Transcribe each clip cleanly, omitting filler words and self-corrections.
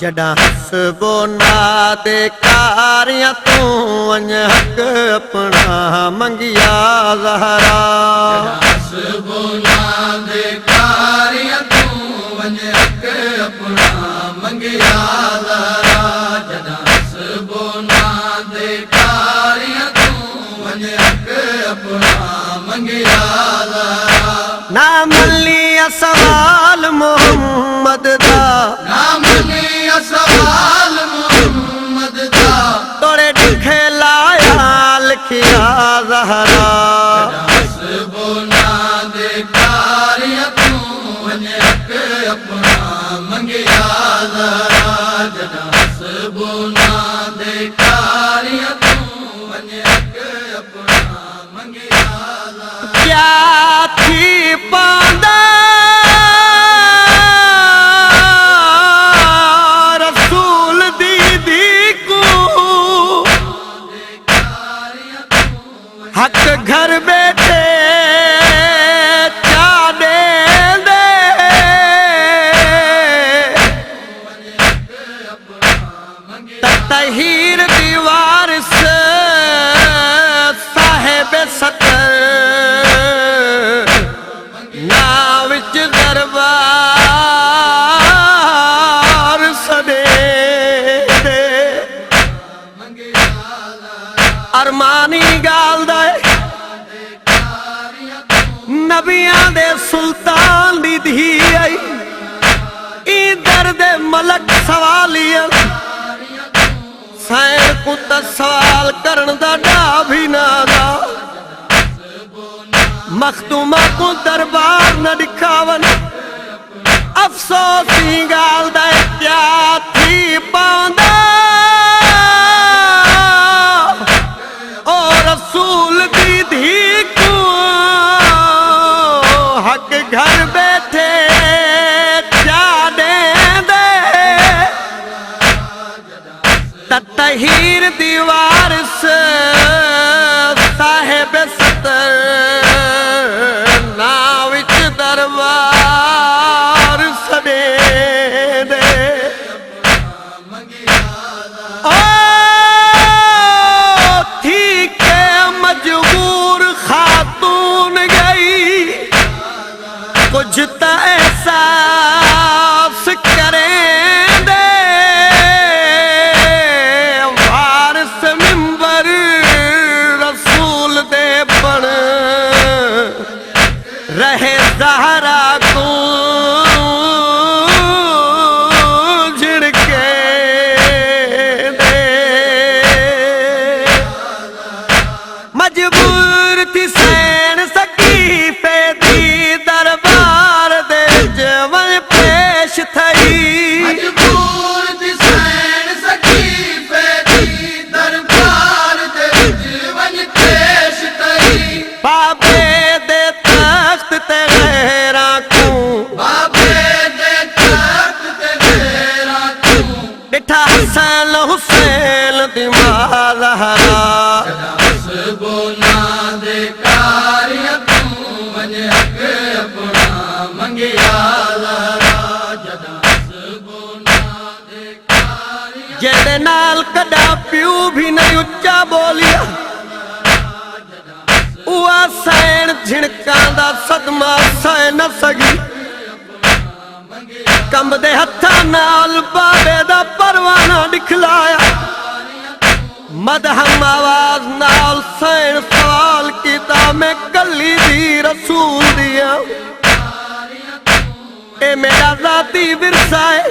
जड़ा हसबो ना दे कारियां तू वंज हक अपना मंगिया ज़हरा। हसबो ना दे कारियां तू वंज हक अपना मंगिया ज़हरा। जड़ा हसबो ना दे कारियां तू वंज हक अपना मंगिया ज़हरा। ना मलिया सवाल मोहम्मद दा, ना मलिया सवाल मोहम्मद दा, तोड़े दिखे लाया लिखिया ज़हरा। हसबो ना दे कारियां तू वंज हक अपना मंगिया ज़हरा। जड़ा हसबो ना दे कारियां तू वंज हक अपना मंगिया ज़हरा। क्या थी पांदा रसूल दीदी को हक घर बैठे चादे दे। तहीर दीवार से साहेब सतर नाविच दरबार सदे दे। अरमानी गाल दे नबियां दे सुल्तान दी धी आई। इधर दे मलक सवालिया सैन को तो सवाल करन दा डा भी ना दा। मखदूमा को दरबार न दिखावन अफसोस की गाल दे क्या थी पांदा ओ रसूल दी धी को हक घर बैठे चादे दे। तहीर दीवार से साहेब सतर नाविच दरबार सदे दे। ओ थी के मजबूर खातून गई कुछ तो एहसास करें दे। वारिस मिंबर रसूल दे बन रहे ज़हरा को झिड़के दे। मजबूर थी सैन सकीफे दी दरबार दे जवन पेश थई। मजबूर थी सैन सकीफे दी दरबार दे जवन पेश थई। बाबे दे तख्त ते गैरा को, बाबे दे तख्त ते गैरा को, डिठा हसन हुसैन दी मां ज़हरा। हसबो ना दे कारियां तू वंज हक अपना मंगिया ज़हरा। जड़ा हसबो ना दे कारियां जेदे नाल कदा प्यू भी नहीं उच्चा बोलिया उआ सैन झिणकां दा सदमा सह न सगी। कंबदे हत्थां नाल बाबे दा परवाना दिखलाया। मदहम आवाज नाल सैन सवाल कीता मैं कली दी रसूल दिया। ए मेरा ज़ाती विरसा है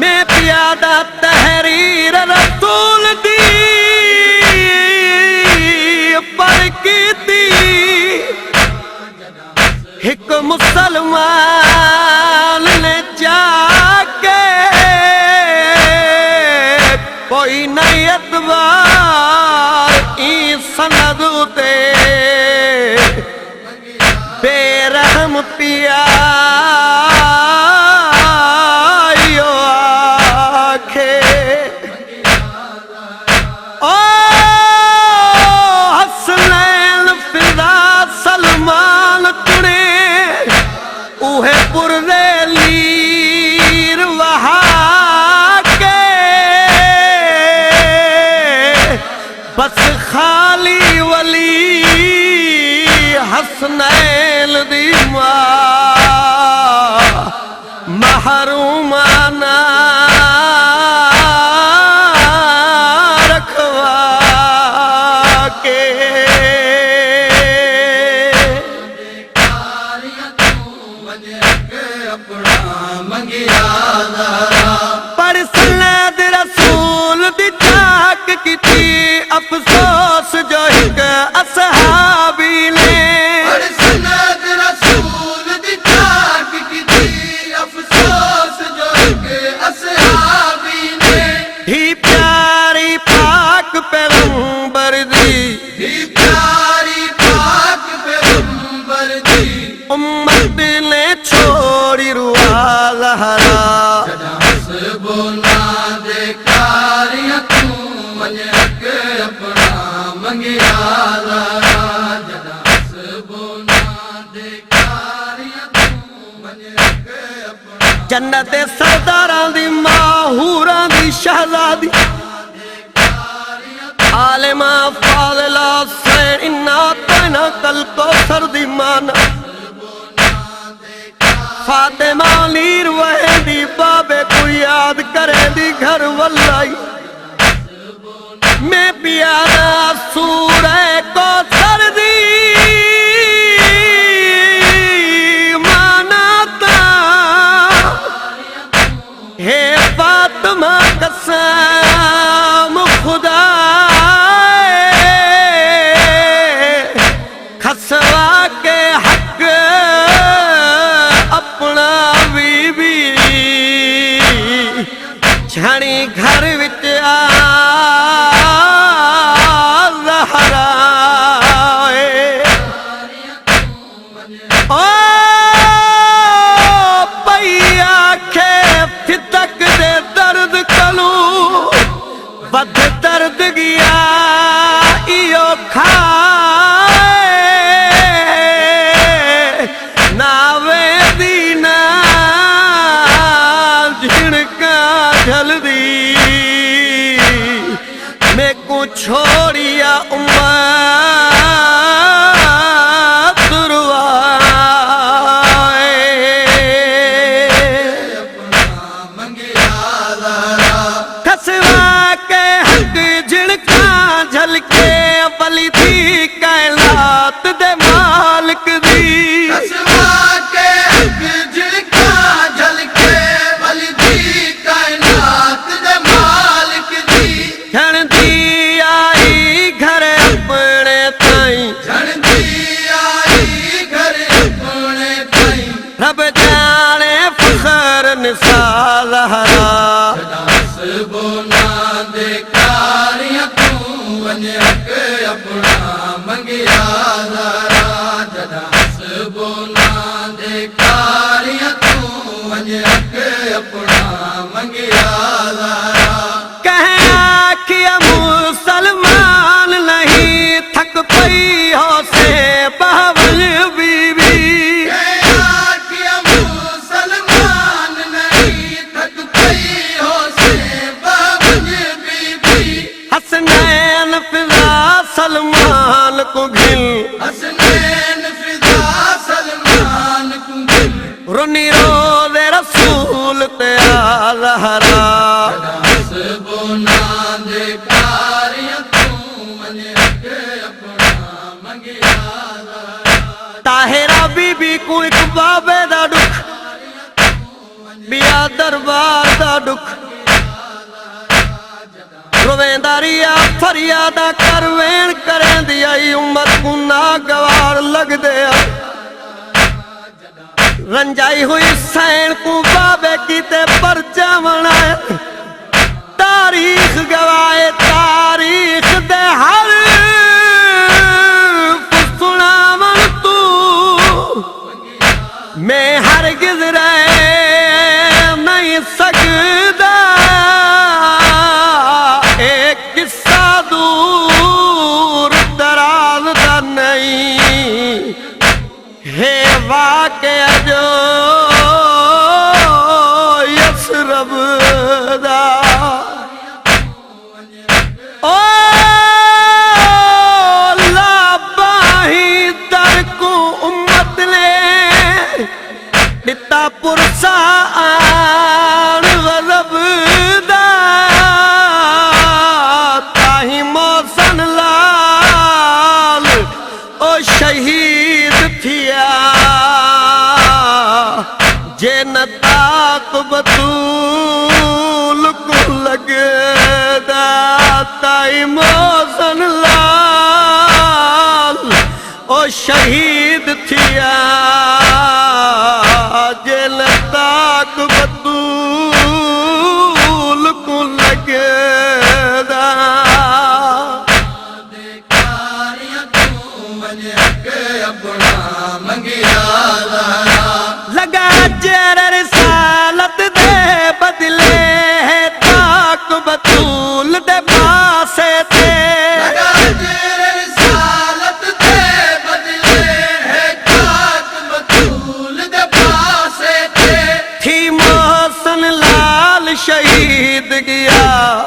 मैं प्यादा तहरीर रसूल दी पर कीती। एक मुसलमान ने जाके कोई नहीं एतबार ई सनद ते बेरहम पिया आखे। ओ हसनैन फिजा सलमान तुने उहे पुरदे लीर वहा खाली वली हसनैन दी मां महरूमाना रखवा के पर सनद रसूल दी चाक की थी अफसोस जो एक असहाबी ने पर सनद रसूल दी चाक की थी अफसोस जो एक असहाबी ने ही प्यारी पाक पैगंबर दी ही प्यारी पाक पैगंबर दी उम्मत ने छोड़ी रुआ लहरा बोना दे कारियां तू मंजक अपना मंगिया जदास बोना दे कारियां तू मंजक अपना जन्नत सरदारां दी माहूरां दी शहजादी आलिमा फाज़िला सैन इन्ना तैना कल कौसर दी माना फातिमा लीर वहदी बाबे को याद करे दी घर वल्लाई मैं पियादा सूरे को सर्दी मानाता हे फातिमा कसम खुदा खसवा के हक अपना बीबी छाणी घर विच आ ज़हरा ओ पैया खे फितक दे दर्द कलू बद दर्द गया इयो खाए नावे दीना झिणका झलदी मैं को छोड़िया उम्मत रुआए खसवा के हक झिणका झलके बली थी कैलात दे मालिक दी कसवा के हक झिणका झलके बली थी कायनात दे मालिक दी झण दी आई घर अपने ताई झण दी आई घर अपने ताई रब जाने फखर निसाल हरा जदास बोना दे कारियां तू वंजक अपना मंगिया जदास बोना दे कारियां तू वंजक अपना मंगिया कहे आखिया मुसलमान नहीं थक पई हो से बावल बीबी मुसलमान नहीं थक पई हो से बाबज बीबी हसनैन फिजा सलमान को घिल हसनैन फिदा सलमान को दिल रुनी रोज़े रसूल ते आज़हरा जदास बोना दे कारियां तू मंजक अपना मंगिया ताहिरा बीबी को एक बाबे दा दुख बिया दरबार दा दुख रोवेंदारिया फरियादा कर वेण करें दिया उम्मत को नागवार लग दे रंजाई हुई सैन को बाबे की ते परचा बनाए तारीख गवाए तारीख दे हर सुनावन तू मैं हरगिज़ रह नहीं सकदा एक किस्सा दूर दराज दा नहीं है वाक़या जो साण गज़ब दा ताही मोहसन लाल ओ शहीद थिया जे न ताक बतूल को लगदा ताई मोहसन लाल ओ शहीद थिया जे न ताक बतूल को लगदा लगा जेर रिसालत दे बदले है ताक बतूल दे पासे ते लगा जेर रिसालत दे बदले है ताक बतूल दे पासे ते थी मोहसन लाल शहीद गया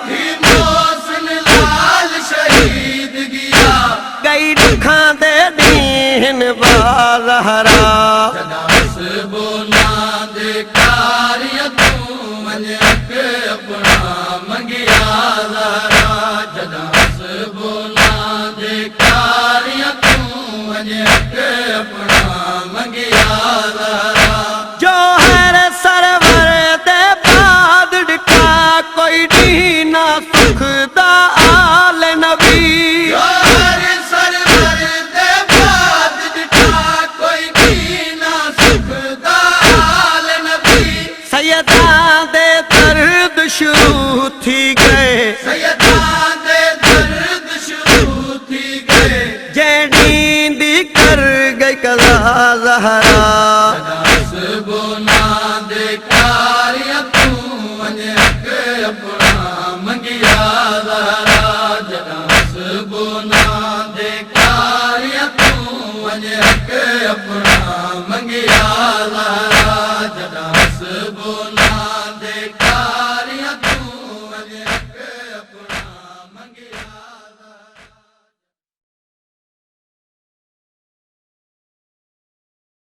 थी मोहसन लाल शहीद गया गई दुखां दे दीन बाज़हरा बोना दे कारिया तू मन अपना मंगिया